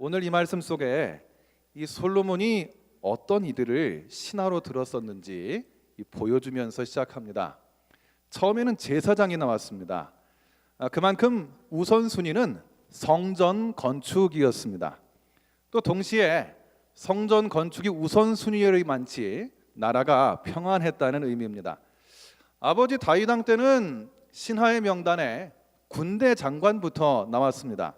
오늘 이 말씀 속에 이 솔로몬이 어떤 이들을 신하로 들었었는지 보여주면서 시작합니다. 처음에는 제사장이 나왔습니다. 그만큼 우선순위는 성전 건축이었습니다. 또 동시에 성전 건축이 우선순위에 많지 나라가 평안했다는 의미입니다. 아버지 다윗 왕 때는 신하의 명단에 군대 장관부터 나왔습니다.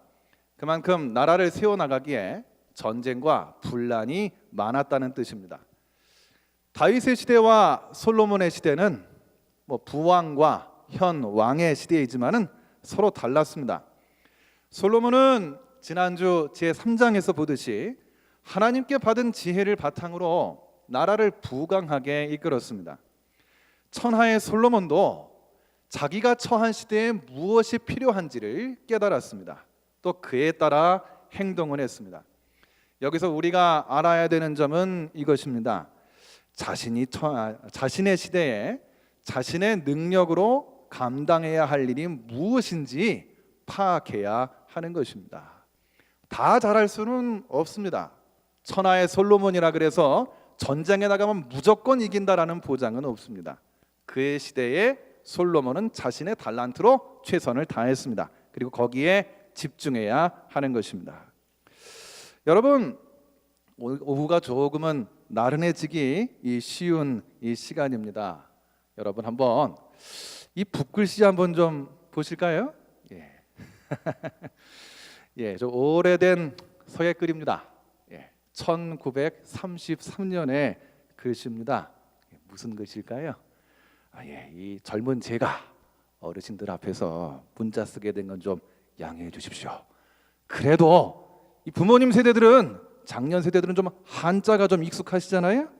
그만큼 나라를 세워나가기에 전쟁과 분란이 많았다는 뜻입니다. 다윗의 시대와 솔로몬의 시대는 부왕과 현 왕의 시대이지만은 서로 달랐습니다. 솔로몬은 지난주 제3장에서 보듯이 하나님께 받은 지혜를 바탕으로 나라를 부강하게 이끌었습니다. 천하의 솔로몬도 자기가 처한 시대에 무엇이 필요한지를 깨달았습니다. 또 그에 따라 행동을 했습니다. 여기서 우리가 알아야 되는 점은 이것입니다. 자신의 시대에 자신의 능력으로 감당해야 할 일이 무엇인지 파악해야 하는 것입니다. 다 잘할 수는 없습니다. 천하의 솔로몬이라 그래서 전장에 나가면 무조건 이긴다라는 보장은 없습니다. 그의 시대에 솔로몬은 자신의 달란트로 최선을 다했습니다. 그리고 거기에 집중해야 하는 것입니다. 여러분, 오후가 조금은 나른해지기 쉬운 이 시간입니다. 여러분 한번 이 붓글씨 한번 좀 보실까요? 예, 좀 오래된 서예글입니다. 1933년의 글씨입니다. 무슨 글씨일까요? 이 젊은 제가 어르신들 앞에서 문자 쓰게 된 건 좀 양해해 주십시오. 그래도 이 부모님 세대들은, 작년 세대들은 좀 한자가 좀 익숙하시잖아요.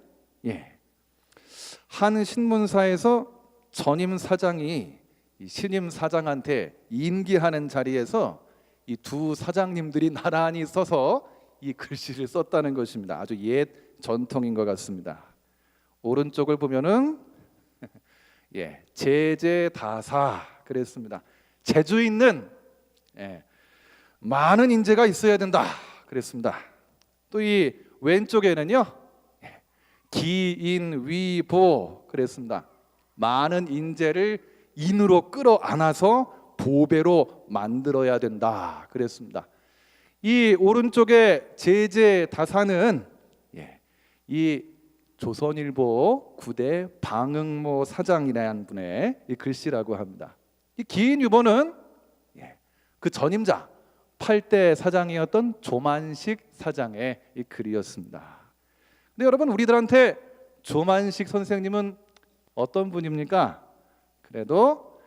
한 신문사에서 전임 사장이 이 신임 사장한테 인기하는 자리에서 이 두 사장님들이 나란히 서서 이 글씨를 썼다는 것입니다. 아주 옛 전통인 것 같습니다. 오른쪽을 보면은 제제다사 그랬습니다. 재주 있는 많은 인재가 있어야 된다 그랬습니다. 또 이 왼쪽에는요 기인위보 그랬습니다. 많은 인재를 인으로 끌어안아서 보배로 만들어야 된다 그랬습니다. 이 오른쪽에 제제다사는 이 조선일보 9대 방응모 사장이라는 분의 이 글씨라고 합니다. 이 기인유보는 그 전임자 8대 사장이었던 조만식 사장의 이 글이었습니다. 근데 여러분, 우리들한테 조만식 선생님은 어떤 분입니까? 그래도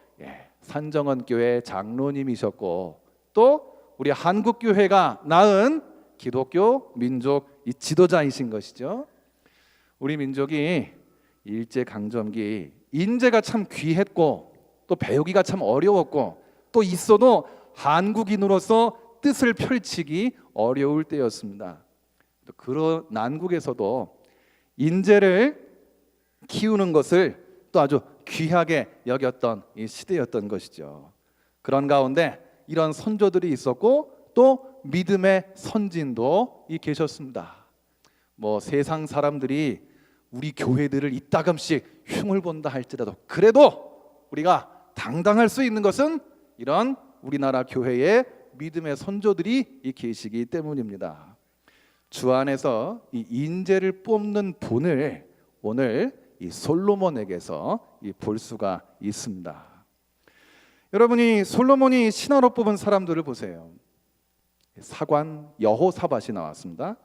산정원 교회 장로님이셨고 또 우리 한국교회가 낳은 기독교 민족 이 지도자이신 것이죠. 우리 민족이 일제강점기 인재가 참 귀했고 또 배우기가 참 어려웠고 또 있어도 한국인으로서 뜻을 펼치기 어려울 때였습니다. 또 그런 난국에서도 인재를 키우는 것을 또 아주 귀하게 여겼던 이 시대였던 것이죠. 그런 가운데 이런 선조들이 있었고 또 믿음의 선진도 계셨습니다. 세상 사람들이 우리 교회들을 이따금씩 흉을 본다 할지라도 그래도 우리가 당당할 수 있는 것은 이런 우리나라 교회의 믿음의 선조들이 계시기 때문입니다. 주 안에서 이 인재를 뽑는 본을 오늘 이 솔로몬에게서 볼 수가 있습니다. 여러분이 솔로몬이 신하로 뽑은 사람들을 보세요. 사관 여호사밧이 나왔습니다.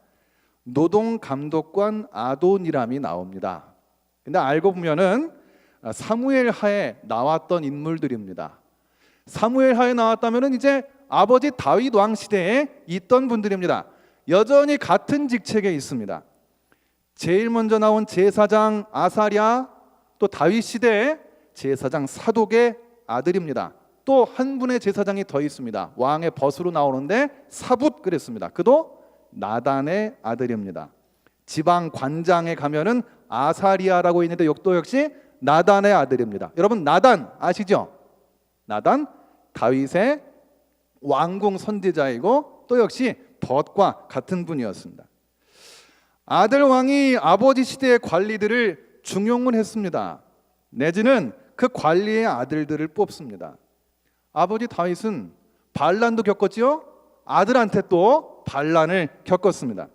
노동감독관 아도니람이 나옵니다. 근데 알고 보면은 사무엘 하에 나왔던 인물들입니다. 사무엘 하에 나왔다면은 이제 아버지 다윗 왕 시대에 있던 분들입니다. 여전히 같은 직책에 있습니다. 제일 먼저 나온 제사장 아사랴, 또 다윗 시대의 제사장 사독의 아들입니다. 또 한 분의 제사장이 더 있습니다. 왕의 벗으로 나오는데 사붓 그랬습니다. 그도 나단의 아들입니다. 지방 관장에 가면은 아사리아라고 있는데 또 역시 나단의 아들입니다. 여러분, 나단 아시죠? 나단 다윗의 왕궁 선지자이고 또 역시 덫과 같은 분이었습니다. 아들 왕이 아버지 시대의 관리들을 중용을 했습니다. 내지는 그 관리의 아들들을 뽑습니다. 아버지 다윗은 반란도 겪었지요. 아들한테 또 반란을 겪었습니다.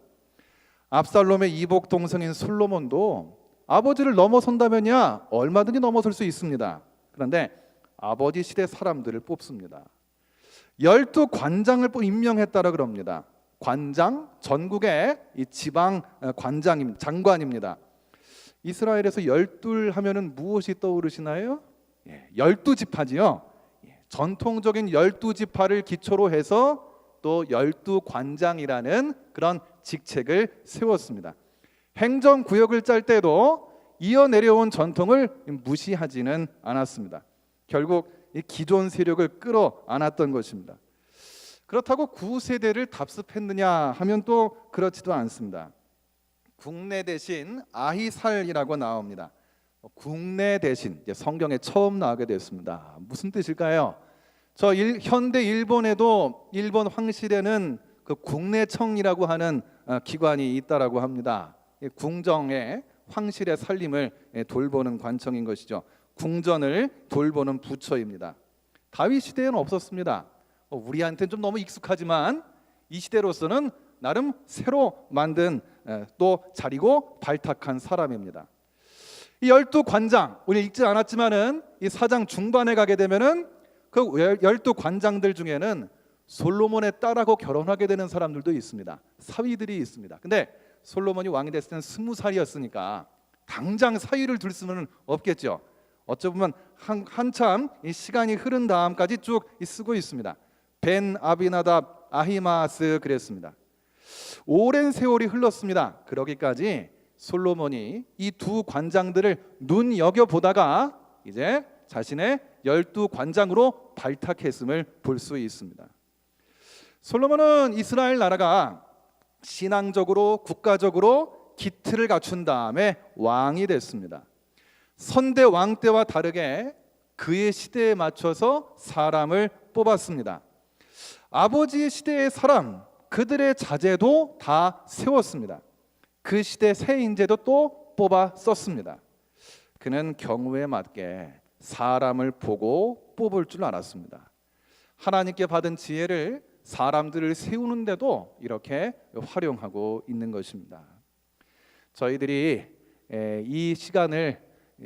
압살롬의 이복 동생인 솔로몬도 아버지를 넘어선다면야 얼마든지 넘어설 수 있습니다. 그런데 아버지 시대 사람들을 뽑습니다. 12관장을 임명했다라 그럽니다. 관장, 전국의 이 지방 관장, 장관입니다. 이스라엘에서 열둘 하면은 무엇이 떠오르시나요? 12지파지요. 전통적인 12지파를 기초로 해서 또 12관장이라는 그런 직책을 세웠습니다. 행정구역을 짤 때도 이어 내려온 전통을 무시하지는 않았습니다. 결국 이 기존 세력을 끌어안았던 것입니다. 그렇다고 구세대를 답습했느냐 하면 또 그렇지도 않습니다. 국내 대신 아히살이라고 나옵니다. 국내 대신 성경에 처음 나오게 됐습니다. 무슨 뜻일까요? 현대 일본에도 일본 황실에는 그 국내청이라고 하는 기관이 있다라고 합니다. 궁정의 황실의 살림을 돌보는 관청인 것이죠. 궁전을 돌보는 부처입니다. 다윗 시대에는 없었습니다. 우리한테는 좀 너무 익숙하지만 이 시대로서는 나름 새로 만든 또 자리고 발탁한 사람입니다. 이 12관장, 우리 읽지 않았지만은 이 4장 중반에 가게 되면은 그 12관장들 중에는 솔로몬의 딸하고 결혼하게 되는 사람들도 있습니다. 사위들이 있습니다. 근데 솔로몬이 왕이 됐을 때는 20살이었으니까 당장 사위를 둘 수는 없겠죠. 어쩌면 한참 이 시간이 흐른 다음까지 쭉 쓰고 있습니다. 벤 아비나답 아히마스 그랬습니다. 오랜 세월이 흘렀습니다. 그러기까지 솔로몬이 이 두 관장들을 눈여겨보다가 이제 자신의 12관장으로 발탁했음을 볼 수 있습니다. 솔로몬은 이스라엘 나라가 신앙적으로 국가적으로 기틀을 갖춘 다음에 왕이 됐습니다. 선대 왕 때와 다르게 그의 시대에 맞춰서 사람을 뽑았습니다. 아버지의 시대의 사람, 그들의 자제도 다 세웠습니다. 그 시대 새 인재도 또 뽑아 썼습니다. 그는 경우에 맞게 사람을 보고 뽑을 줄 알았습니다. 하나님께 받은 지혜를 사람들을 세우는데도 이렇게 활용하고 있는 것입니다. 저희들이 이 시간을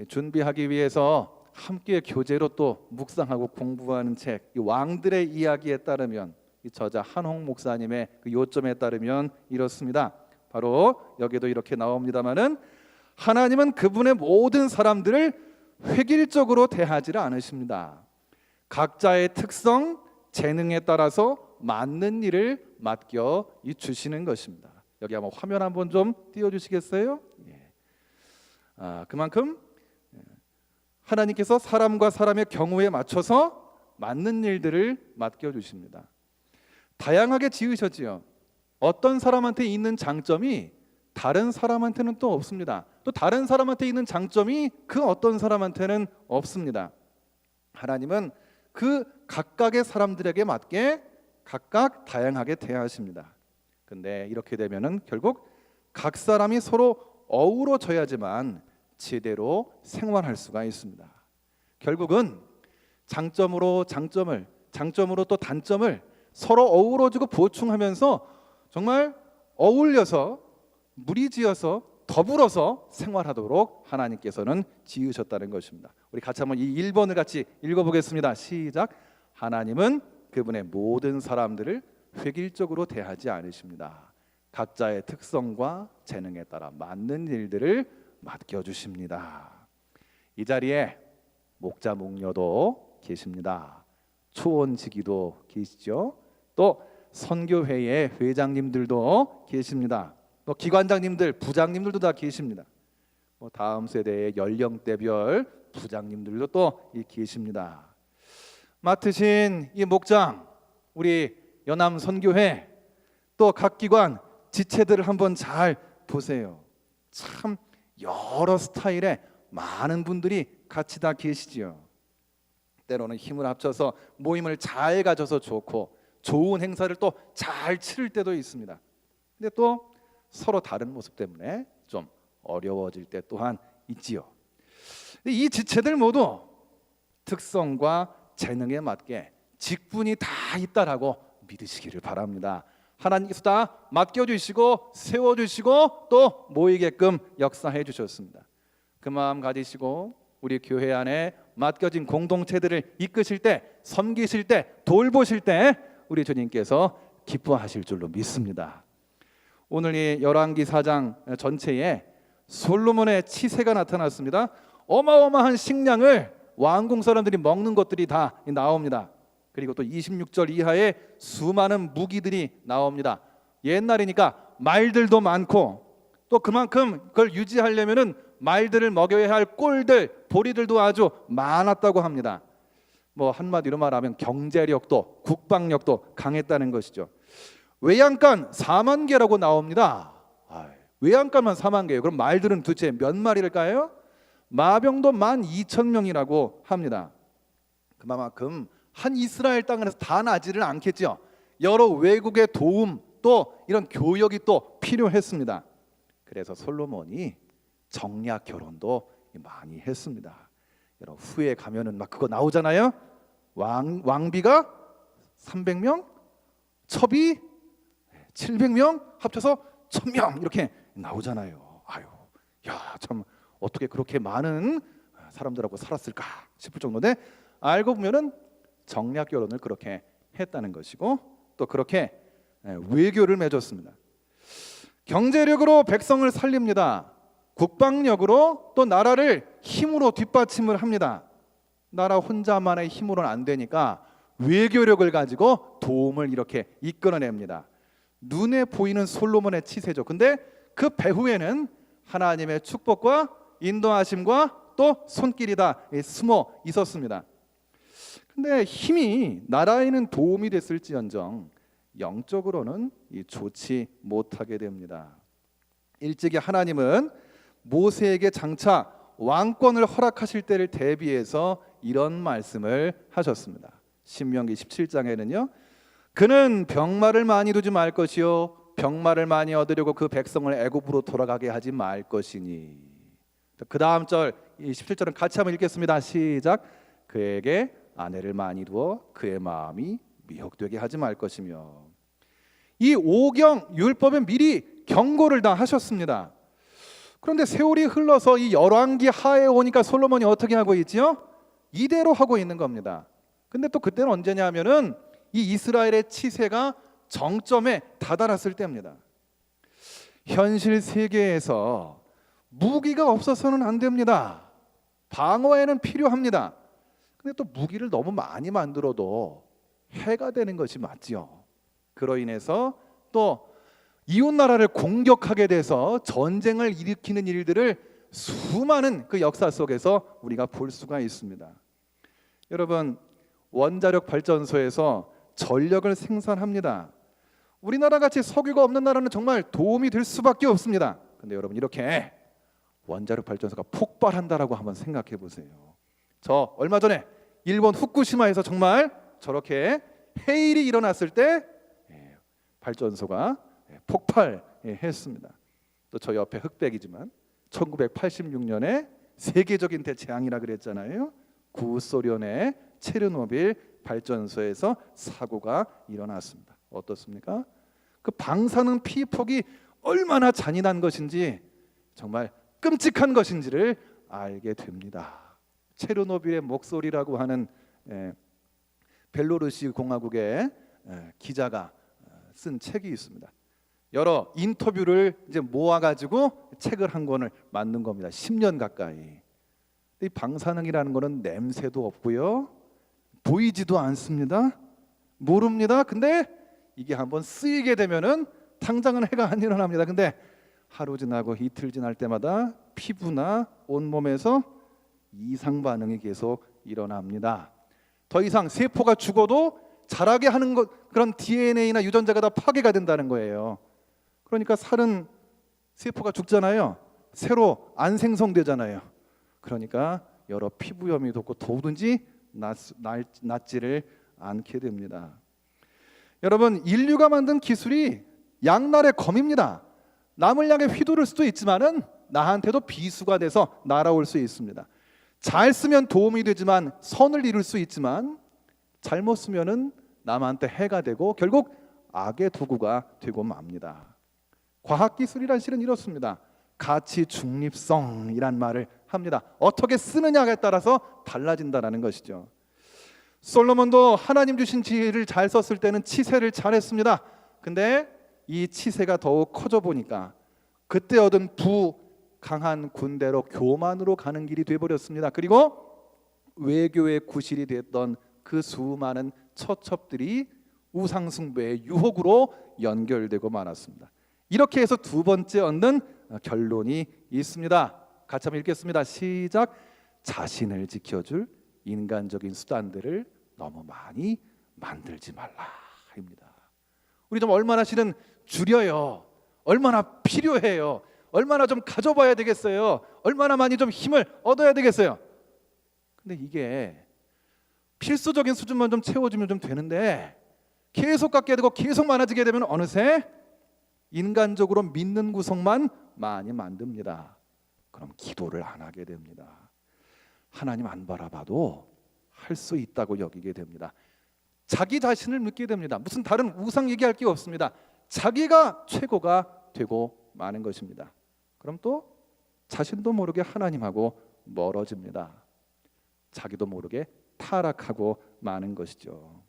준비하기 위해서 함께 교재로 또 묵상하고 공부하는 책, 이 왕들의 이야기에 따르면, 이 저자 한홍 목사님의 그 요점에 따르면 이렇습니다. 바로 여기도 이렇게 나옵니다마는 하나님은 그분의 모든 사람들을 획일적으로 대하지를 않으십니다. 각자의 특성, 재능에 따라서 맞는 일을 맡겨 주시는 것입니다. 여기 한번 화면 한번 좀 띄워주시겠어요? 그만큼 하나님께서 사람과 사람의 경우에 맞춰서 맞는 일들을 맡겨주십니다. 다양하게 지으셨지요. 어떤 사람한테 있는 장점이 다른 사람한테는 또 없습니다. 또 다른 사람한테 있는 장점이 그 어떤 사람한테는 없습니다. 하나님은 그 각각의 사람들에게 맞게 각각 다양하게 대하십니다. 근데 이렇게 되면은 결국 각 사람이 서로 어우러져야지만 제대로 생활할 수가 있습니다. 결국은 장점으로 또 단점을 서로 어우러지고 보충하면서 정말 어울려서 무리지어서 더불어서 생활하도록 하나님께서는 지으셨다는 것입니다. 우리 같이 한번 이 1번을 같이 읽어보겠습니다. 시작. 하나님은 그분의 모든 사람들을 획일적으로 대하지 않으십니다. 각자의 특성과 재능에 따라 맞는 일들을 맡겨주십니다. 이 자리에 목자 목녀도 계십니다. 초원지기도 계시죠. 또 선교회의 회장님들도 계십니다. 또 기관장님들, 부장님들도 다 계십니다. 다음 세대의 연령대별 부장님들도 또 계십니다. 맡으신 이 목장, 우리 연암 선교회, 또 각 기관 지체들을 한번 잘 보세요. 참 여러 스타일의 많은 분들이 같이 다 계시지요. 때로는 힘을 합쳐서 모임을 잘 가져서 좋고, 좋은 행사를 또 잘 치를 때도 있습니다. 근데 또 서로 다른 모습 때문에 좀 어려워질 때 또한 있지요. 이 지체들 모두 특성과 재능에 맞게 직분이 다 있다라고 믿으시기를 바랍니다. 하나님께서 다 맡겨주시고 세워주시고 또 모이게끔 역사해 주셨습니다. 그 마음 가지시고 우리 교회 안에 맡겨진 공동체들을 이끄실 때, 섬기실 때, 돌보실 때 우리 주님께서 기뻐하실 줄로 믿습니다. 오늘 이 열왕기 4장 전체에 솔로몬의 치세가 나타났습니다. 어마어마한 식량을 왕궁 사람들이 먹는 것들이 다 나옵니다. 그리고 또 26절 이하에 수많은 무기들이 나옵니다. 옛날이니까 말들도 많고 또 그만큼 그걸 유지하려면은 말들을 먹여야 할 꼴들, 보리들도 아주 많았다고 합니다. 뭐 한마디로 말하면 경제력도 국방력도 강했다는 것이죠. 외양간 4만 개라고 나옵니다. 외양간만 4만 개예요. 그럼 말들은 도대체 몇 마리일까요? 마병도 12,000명이라고 합니다. 그만큼 한 이스라엘 땅에서 다 나지를 않겠죠. 여러 외국의 도움 또 이런 교역이 또 필요했습니다. 그래서 솔로몬이 정략 결혼도 많이 했습니다. 여러분 후에 가면은 막 그거 나오잖아요. 왕비가 300명, 첩이 700명 합쳐서 1000명 이렇게 나오잖아요. 아유, 야, 참 어떻게 그렇게 많은 사람들하고 살았을까 싶을 정도인데 알고 보면은 정략 결혼을 그렇게 했다는 것이고 또 그렇게 외교를 맺었습니다. 경제력으로 백성을 살립니다. 국방력으로 또 나라를 힘으로 뒷받침을 합니다. 나라 혼자만의 힘으로는 안 되니까 외교력을 가지고 도움을 이렇게 이끌어냅니다. 눈에 보이는 솔로몬의 치세죠. 근데 그 배후에는 하나님의 축복과 인도하심과 또 손길이 다 숨어 있었습니다. 근데 힘이 나라에는 도움이 됐을지언정 영적으로는 좋지 못하게 됩니다. 일찍이 하나님은 모세에게 장차 왕권을 허락하실 때를 대비해서 이런 말씀을 하셨습니다. 신명기 17장에는요. 그는 병마를 많이 두지 말 것이요 병마를 많이 얻으려고 그 백성을 애굽으로 돌아가게 하지 말 것이니. 그 다음 절 17절은 같이 한번 읽겠습니다. 시작. 그에게 아내를 많이 두어 그의 마음이 미혹되게 하지 말 것이며. 이 오경 율법에 미리 경고를 다 하셨습니다. 그런데 세월이 흘러서 이 열왕기 하에 오니까 솔로몬이 어떻게 하고 있지요? 이대로 하고 있는 겁니다. 근데 또 그때는 언제냐면은 이 이스라엘의 치세가 정점에 다다랐을 때입니다. 현실 세계에서 무기가 없어서는 안 됩니다. 방어에는 필요합니다. 근데 또 무기를 너무 많이 만들어도 해가 되는 것이 맞지요. 그로 인해서 또 이웃 나라를 공격하게 돼서 전쟁을 일으키는 일들을 수많은 그 역사 속에서 우리가 볼 수가 있습니다. 여러분 원자력 발전소에서 전력을 생산합니다. 우리나라 같이 석유가 없는 나라는 정말 도움이 될 수밖에 없습니다. 근데 여러분 이렇게 원자력 발전소가 폭발한다라고 한번 생각해 보세요. 저 얼마 전에 일본 후쿠시마에서 정말 저렇게 해일이 일어났을 때 발전소가 폭발했습니다. 또 저 옆에 흑백이지만 1986년에 세계적인 대재앙이라 그랬잖아요. 구소련의 체르노빌 발전소에서 사고가 일어났습니다. 어떻습니까? 그 방사능 피폭이 얼마나 잔인한 것인지 정말 끔찍한 것인지를 알게 됩니다. 체르노빌의 목소리라고 하는 벨로루시 공화국의 기자가 쓴 책이 있습니다. 여러 인터뷰를 이제 모아가지고 책을 한 권을 만든 겁니다. 10년 가까이. 이 방사능이라는 거는 냄새도 없고요, 보이지도 않습니다. 모릅니다. 근데 이게 한번 쓰이게 되면은 당장은 해가 안 일어납니다. 근데 하루 지나고 이틀 지날 때마다 피부나 온몸에서 이상 반응이 계속 일어납니다. 더 이상 세포가 죽어도 자라게 하는 것, 그런 DNA나 유전자가 다 파괴가 된다는 거예요. 그러니까 살은 세포가 죽잖아요. 새로 안 생성되잖아요. 그러니까 여러 피부염이 돋고 도든지 낫지를 않게 됩니다. 여러분, 인류가 만든 기술이 양날의 검입니다. 남을 향해 휘두를 수도 있지만은 나한테도 비수가 돼서 날아올 수 있습니다. 잘 쓰면 도움이 되지만 선을 이룰 수 있지만 잘못 쓰면은 남한테 해가 되고 결국 악의 도구가 되고 맙니다. 과학기술이란 실은 이렇습니다. 가치 중립성이란 말을 합니다. 어떻게 쓰느냐에 따라서 달라진다라는 것이죠. 솔로몬도 하나님 주신 지혜를 잘 썼을 때는 치세를 잘했습니다. 근데 이 치세가 더욱 커져 보니까 그때 얻은 강한 군대로 교만으로 가는 길이 되어버렸습니다. 그리고 외교의 구실이 됐던 그 수많은 처첩들이 우상숭배의 유혹으로 연결되고 말았습니다. 이렇게 해서 두 번째 얻는 결론이 있습니다. 같이 한번 읽겠습니다. 시작. 자신을 지켜줄 인간적인 수단들을 너무 많이 만들지 말라입니다. 우리 좀 얼마나 실은 줄여요. 얼마나 필요해요. 얼마나 좀 가져봐야 되겠어요. 얼마나 많이 좀 힘을 얻어야 되겠어요. 근데 이게 필수적인 수준만 좀 채워주면 좀 되는데 계속 갖게 되고 계속 많아지게 되면 어느새 인간적으로 믿는 구성만 많이 만듭니다. 그럼 기도를 안 하게 됩니다. 하나님 안 바라봐도 할 수 있다고 여기게 됩니다. 자기 자신을 믿게 됩니다. 무슨 다른 우상 얘기할 게 없습니다. 자기가 최고가 되고 마는 것입니다. 그럼 또 자신도 모르게 하나님하고 멀어집니다. 자기도 모르게 타락하고 마는 것이죠.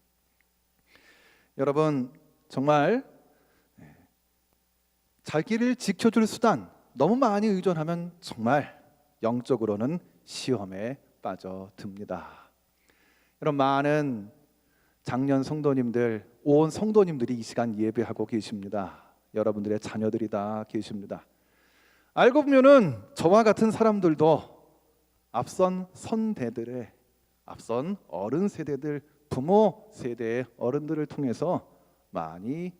여러분, 정말 자기를 지켜줄 수단 너무 많이 의존하면 정말 영적으로는 시험에 빠져듭니다. 여러분, 많은 장년 성도님들, 온 성도님들이 이 시간 예배하고 계십니다. 여러분들의 자녀들이 다 계십니다. 알고 보면은 저와 같은 사람들도 앞선 선대들의, 앞선 어른 세대들, 부모 세대의 어른들을 통해서 많이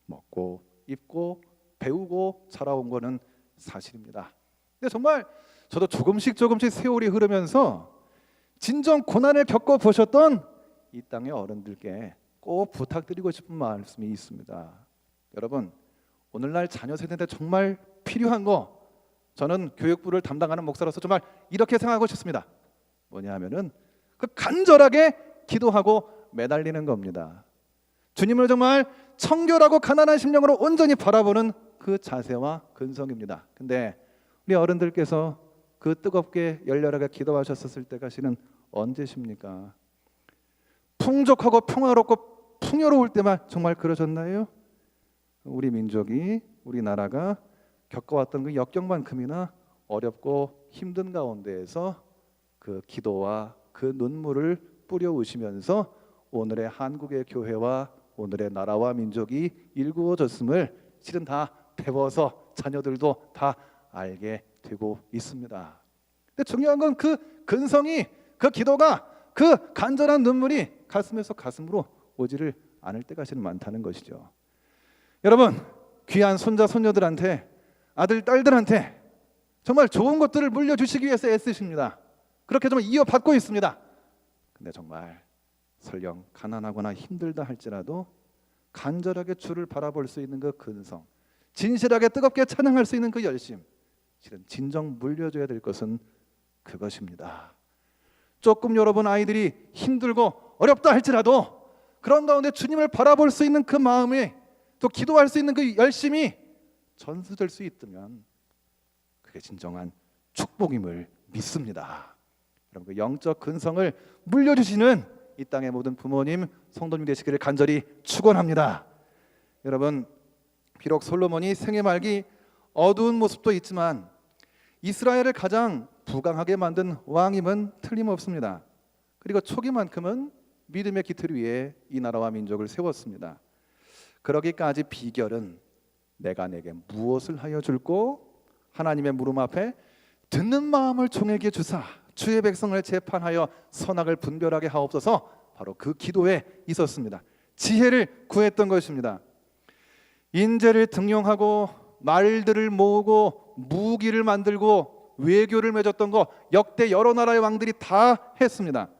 먹고 입고 배우고 자라온 거는 사실입니다. 근데 정말 저도 조금씩 세월이 흐르면서 진정 고난을 겪어보셨던 이 땅의 어른들께 꼭 부탁드리고 싶은 말씀이 있습니다. 여러분, 오늘날 자녀 세대인데 정말 필요한 거, 저는 교육부를 담당하는 목사로서 정말 이렇게 생각하고 싶습니다. 뭐냐 하면은 그 간절하게 기도하고 매달리는 겁니다. 주님을 정말 청결하고 가난한 심령으로 온전히 바라보는 그 자세와 근성입니다. 근데 우리 어른들께서 그 뜨겁게 열렬하게 기도하셨었을 때가 실은 언제십니까? 풍족하고 평화롭고 풍요로울 때만 정말 그러셨나요? 우리 민족이, 우리나라가 겪어왔던 그 역경만큼이나 어렵고 힘든 가운데에서 그 기도와 그 눈물을 뿌려오시면서 오늘의 한국의 교회와 오늘의 나라와 민족이 일구어졌음을 실은 다 배워서 자녀들도 다 알게 되고 있습니다. 근데 중요한 건 그 근성이, 그 기도가, 그 간절한 눈물이 가슴에서 가슴으로 오지를 않을 때가 실은 많다는 것이죠. 여러분, 귀한 손자 손녀들한테, 아들 딸들한테 정말 좋은 것들을 물려주시기 위해서 애쓰십니다. 그렇게 좀 이어받고 있습니다. 근데 정말 설령 가난하거나 힘들다 할지라도 간절하게 주를 바라볼 수 있는 그 근성, 진실하게 뜨겁게 찬양할 수 있는 그 열심, 실은 진정 물려줘야 될 것은 그것입니다. 조금 여러분 아이들이 힘들고 어렵다 할지라도 그런 가운데 주님을 바라볼 수 있는 그 마음이, 또 기도할 수 있는 그 열심이 전수될 수 있다면 그게 진정한 축복임을 믿습니다. 여러분, 그 영적 근성을 물려주시는 이 땅의 모든 부모님, 성도님 되시기를 간절히 축원합니다. 여러분, 비록 솔로몬이 생애 말기 어두운 모습도 있지만 이스라엘을 가장 부강하게 만든 왕임은 틀림없습니다. 그리고 초기만큼은 믿음의 기틀 위에 이 나라와 민족을 세웠습니다. 그러기까지 비결은 내가 내게 무엇을 하여 줄고 하나님의 물음 앞에 듣는 마음을 종에게 주사 주의 백성을 재판하여 선악을 분별하게 하옵소서, 바로 그 기도에 있었습니다. 지혜를 구했던 것입니다. 인재를 등용하고 말들을 모으고 무기를 만들고 외교를 맺었던 거 역대 여러 나라의 왕들이 다 했습니다.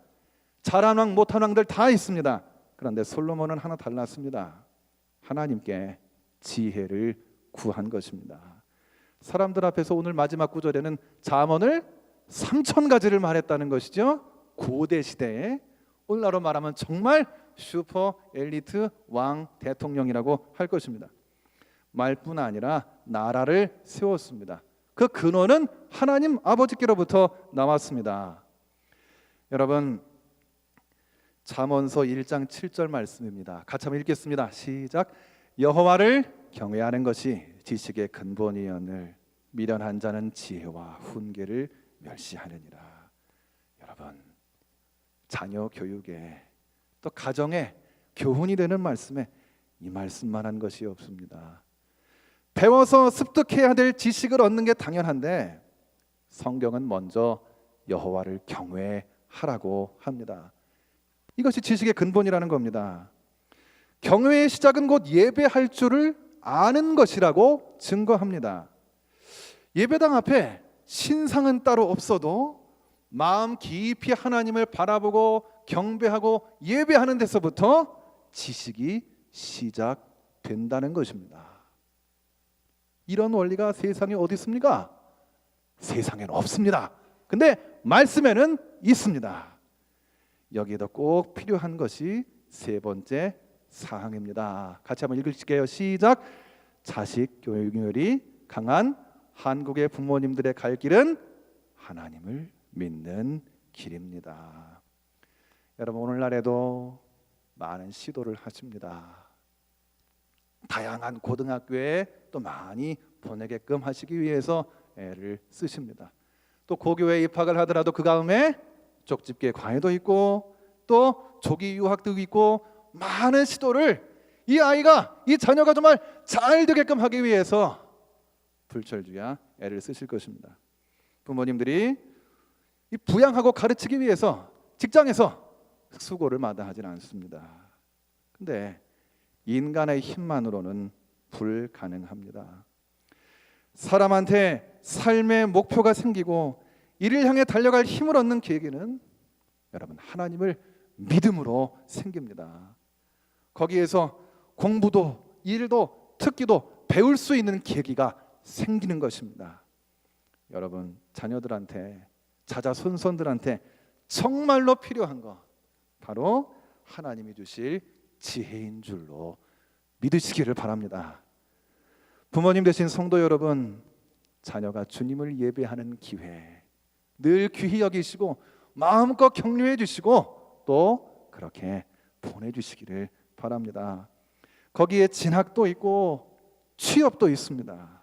잘한 왕 못한 왕들 다 있습니다. 그런데 솔로몬은 하나 달랐습니다. 하나님께 지혜를 구한 것입니다. 사람들 앞에서 오늘 마지막 구절에는 잠언을 3,000가지를 말했다는 것이죠. 고대 시대에 오늘날로 말하면 정말 슈퍼 엘리트 왕 대통령이라고 할 것입니다. 말뿐 아니라 나라를 세웠습니다. 그 근원은 하나님 아버지께로부터 나왔습니다. 여러분, 잠언서 1장 7절 말씀입니다. 같이 한번 읽겠습니다. 시작. 여호와를 경외하는 것이 지식의 근본이오늘 미련한 자는 지혜와 훈계를 멸시하느니라. 여러분, 자녀 교육에 또 가정에 교훈이 되는 말씀에 이 말씀만 한 것이 없습니다. 배워서 습득해야 될 지식을 얻는 게 당연한데 성경은 먼저 여호와를 경외하라고 합니다. 이것이 지식의 근본이라는 겁니다. 경외의 시작은 곧 예배할 줄을 아는 것이라고 증거합니다. 예배당 앞에 신상은 따로 없어도 마음 깊이 하나님을 바라보고 경배하고 예배하는 데서부터 지식이 시작된다는 것입니다. 이런 원리가 세상에 어디 있습니까? 세상에는 없습니다. 근데 말씀에는 있습니다. 여기에도 꼭 필요한 것이 세 번째 사항입니다. 같이 한번 읽을게요. 시작. 자식 교육열이 강한 한국의 부모님들의 갈 길은 하나님을 믿는 길입니다. 여러분, 오늘날에도 많은 시도를 하십니다. 다양한 고등학교에 또 많이 보내게끔 하시기 위해서 애를 쓰십니다. 또 고교에 입학을 하더라도 그 다음에 쪽집게 과외도 있고 또 조기 유학도 있고 많은 시도를 이 아이가, 이 자녀가 정말 잘 되게끔 하기 위해서 불철주야 애를 쓰실 것입니다. 부모님들이 이 부양하고 가르치기 위해서 직장에서 수고를 마다하진 않습니다. 근데 인간의 힘만으로는 불가능합니다. 사람한테 삶의 목표가 생기고 이를 향해 달려갈 힘을 얻는 계기는 여러분 하나님을 믿음으로 생깁니다. 거기에서 공부도 일도 특기도 배울 수 있는 계기가 생기는 것입니다. 여러분, 자녀들한테 자자손손들한테 정말로 필요한 거 바로 하나님이 주실 지혜인 줄로 믿으시기를 바랍니다. 부모님 되신 성도 여러분, 자녀가 주님을 예배하는 기회 늘 귀히 여기시고 마음껏 격려해 주시고 또 그렇게 보내주시기를 바랍니다. 거기에 진학도 있고 취업도 있습니다.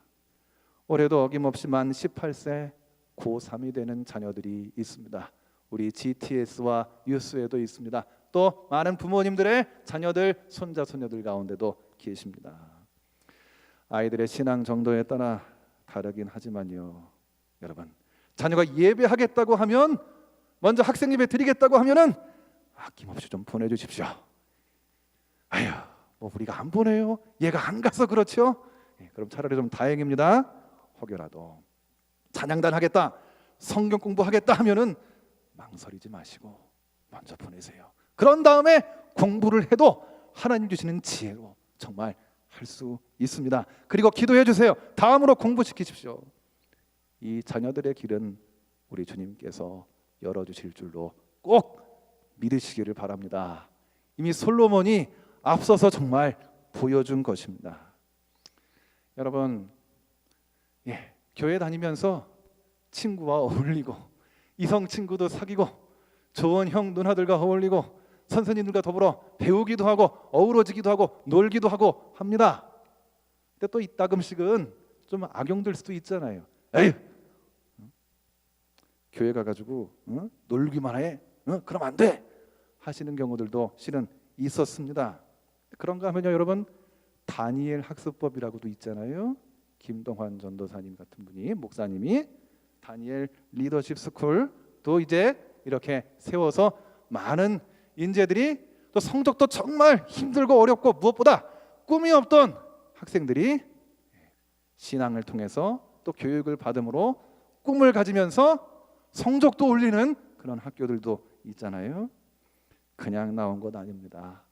올해도 어김없이 만 18세 고3이 되는 자녀들이 있습니다. 우리 GTS와 유스에도 있습니다. 또 많은 부모님들의 자녀들, 손자, 손녀들 가운데도 계십니다. 아이들의 신앙 정도에 따라 다르긴 하지만요, 여러분, 자녀가 예배하겠다고 하면 먼저 학생 예배 드리겠다고 하면은 아낌없이 좀 보내주십시오. 아휴, 뭐 우리가 안 보내요? 얘가 안 가서 그렇죠? 그럼 차라리 좀 다행입니다. 혹여라도 찬양단 하겠다, 성경 공부하겠다 하면은 망설이지 마시고 먼저 보내세요. 그런 다음에 공부를 해도 하나님 주시는 지혜로 정말 할 수 있습니다. 그리고 기도해 주세요. 다음으로 공부시키십시오. 이 자녀들의 길은 우리 주님께서 열어주실 줄로 꼭 믿으시기를 바랍니다. 이미 솔로몬이 앞서서 정말 보여준 것입니다. 여러분, 교회 다니면서 친구와 어울리고 이성 친구도 사귀고 좋은 형 누나들과 어울리고 선생님들과 더불어 배우기도 하고 어우러지기도 하고 놀기도 하고 합니다. 근데 또 이따금씩은 좀 악용될 수도 있잖아요. 에이, 교회 가가지고 놀기만 해? 그럼 안 돼! 하시는 경우들도 실은 있었습니다. 그런가 하면요, 여러분, 다니엘 학습법이라고도 있잖아요. 김동환 전도사님 같은 분이, 목사님이 다니엘 리더십 스쿨도 이제 이렇게 세워서 많은 인재들이, 또 성적도 정말 힘들고 어렵고 무엇보다 꿈이 없던 학생들이 신앙을 통해서 또 교육을 받음으로 꿈을 가지면서 성적도 올리는 그런 학교들도 있잖아요. 그냥 나온 것 아닙니다.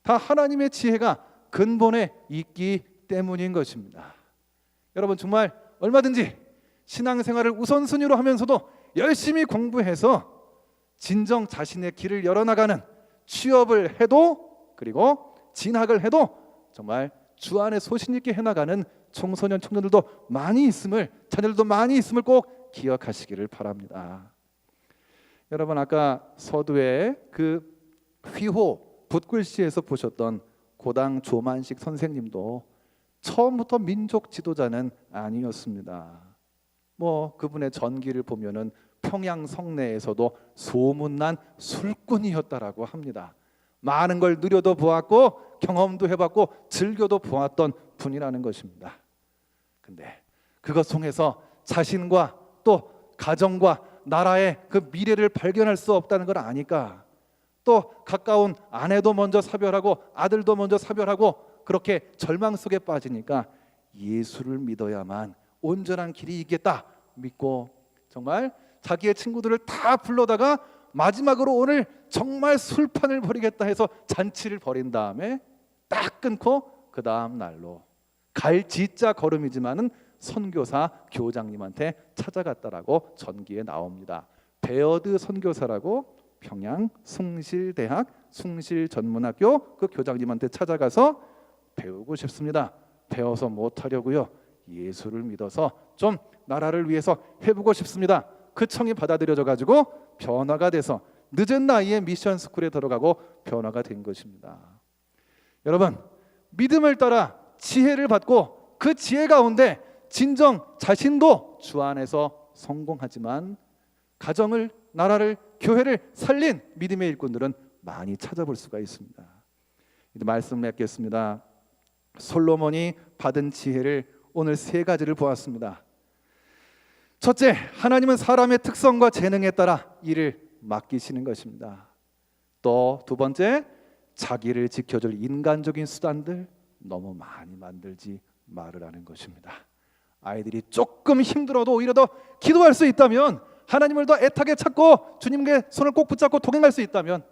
다 하나님의 지혜가 근본에 있기 때문인 것입니다. 여러분 정말 얼마든지 신앙생활을 우선순위로 하면서도 열심히 공부해서 진정 자신의 길을 열어나가는 취업을 해도 그리고 진학을 해도 정말 주 안에 소신 있게 해나가는 청소년 청년들도 많이 있음을 자녀들도 많이 있음을 꼭 기억하시기를 바랍니다. 여러분 아까 서두에 그 휘호 붓글씨에서 보셨던 고당 조만식 선생님도 처음부터 민족 지도자는 아니었습니다. 뭐 그분의 전기를 보면은 평양 성내에서도 소문난 술꾼이었다라고 합니다. 많은 걸 누려도 보았고 경험도 해봤고 즐겨도 보았던 분이라는 것입니다. 근데 그것 통해서 자신과 또 가정과 나라의 그 미래를 발견할 수 없다는 걸 아니까 또 가까운 아내도 먼저 사별하고 아들도 먼저 사별하고 그렇게 절망 속에 빠지니까 예수를 믿어야만 온전한 길이 있겠다 믿고 정말 자기의 친구들을 다 불러다가 마지막으로 오늘 정말 술판을 벌이겠다 해서 잔치를 벌인 다음에 딱 끊고 그 다음 날로 갈지자 걸음이지만은 선교사 교장님한테 찾아갔다라고 전기에 나옵니다. 베어드 선교사라고 평양 숭실대학 숭실전문학교 그 교장님한테 찾아가서 배우고 싶습니다. 배워서 못하려고요. 예수를 믿어서 좀 나라를 위해서 해보고 싶습니다. 그 청이 받아들여져 가지고 변화가 돼서 늦은 나이에 미션 스쿨에 들어가고 변화가 된 것입니다. 여러분 믿음을 따라 지혜를 받고 그 지혜 가운데 진정 자신도 주 안에서 성공하지만 가정을 나라를 교회를 살린 믿음의 일꾼들은 많이 찾아볼 수가 있습니다. 이제 말씀 맺겠습니다. 솔로몬이 받은 지혜를 오늘 세 가지를 보았습니다. 첫째, 하나님은 사람의 특성과 재능에 따라 일을 맡기시는 것입니다. 또 두 번째, 자기를 지켜줄 인간적인 수단들 너무 많이 만들지 말으라는 것입니다. 아이들이 조금 힘들어도 오히려 더 기도할 수 있다면 하나님을 더 애타게 찾고 주님께 손을 꼭 붙잡고 동행할 수 있다면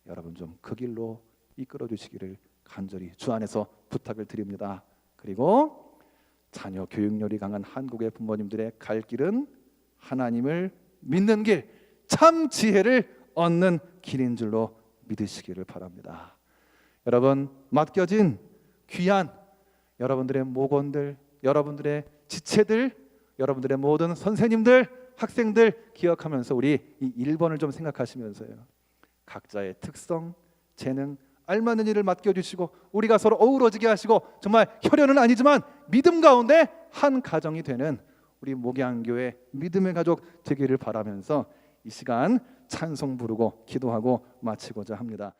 여러분 좀 그 길로 이끌어 주시기를 간절히 주 안에서 부탁을 드립니다. 그리고 자녀 교육열이 강한 한국의 부모님들의 갈 길은 하나님을 믿는 길, 참 지혜를 얻는 길인 줄로 믿으시기를 바랍니다. 여러분 맡겨진 귀한 여러분들의 목원들, 여러분들의 지체들, 여러분들의 모든 선생님들, 학생들 기억하면서 우리 이 1번을 좀 생각하시면서요. 각자의 특성, 재능, 알맞는 일을 맡겨주시고 우리가 서로 어우러지게 하시고 정말 혈연은 아니지만 믿음 가운데 한 가정이 되는 우리 목양교회 믿음의 가족 되기를 바라면서 이 시간 찬송 부르고 기도하고 마치고자 합니다.